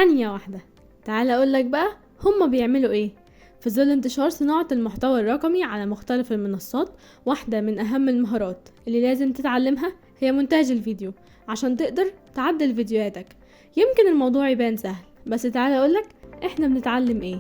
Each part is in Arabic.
ثانية واحدة، تعال أقولك بقى هما بيعملوا ايه. في ظل انتشار صناعة المحتوى الرقمي على مختلف المنصات، واحدة من أهم المهارات اللي لازم تتعلمها هي مونتاج الفيديو عشان تقدر تعدل فيديوهاتك. يمكن الموضوع يبان سهل، بس تعال أقولك احنا بنتعلم ايه.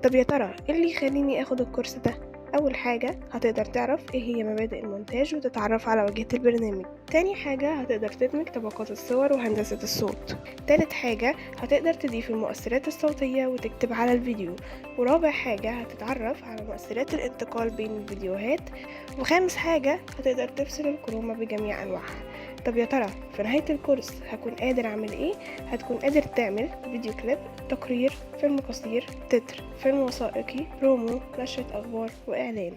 طب يا ترى ايه اللي يخليني اخد الكورس ده؟ اول حاجة هتقدر تعرف ايه هي مبادئ المونتاج وتتعرف على واجهة البرنامج. تاني حاجة هتقدر تدمج طبقات الصور وهندسة الصوت. تالت حاجة هتقدر تضيف المؤثرات الصوتية وتكتب على الفيديو. ورابع حاجة هتتعرف على مؤثرات الانتقال بين الفيديوهات. وخامس حاجة هتقدر تفصل الكرومة بجميع انواعها. طب يا ترى في نهاية الكورس هكون قادر اعمل ايه؟ هتكون قادر تعمل فيديو كليب، تقرير، فيلم قصير، تتر، فيلم وثائقي، برومو، نشرة اخبار واعلان.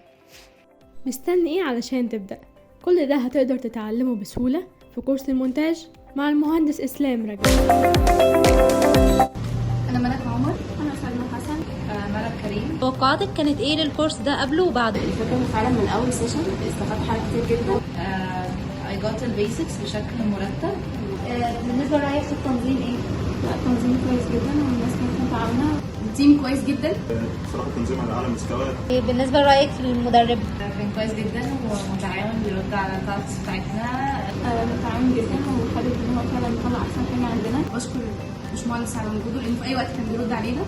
مستني ايه علشان تبدأ؟ كل ده هتقدر تتعلمه بسهولة في كورس المونتاج مع المهندس إسلام رجب. أنا ملك عمر. أنا سلمى حسن. ملك كريم. توقعاتك كانت ايه للكورس ده قبله وبعده؟ الفكرة فعلا من أول سيشن استفدت حاجات كتير جدا. I got البيسكس بشكل مرتب. بالنسبة لرأيك في التنظيم ايه؟ التنظيم كويس جدا والناس كانت متعاونة. التيم كويس جدا. بصراحة التنظيم على أعلى مستوى. بالنسبة لرأيك في المدرب؟ كان كويس جدا ومتعاون بيرد على التاسكس بتاعتنا. متعاون جدا وخدت إن هو فعلا يطلع أحسن حاجة عندنا. بشكر باشمهندس على وجوده لأنه في أي وقت كان بيرد علينا.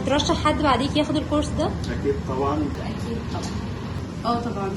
ترشح حد بعديك ياخد الكورس ده؟ أكيد طبعا. أكيد طبعا. طبعا.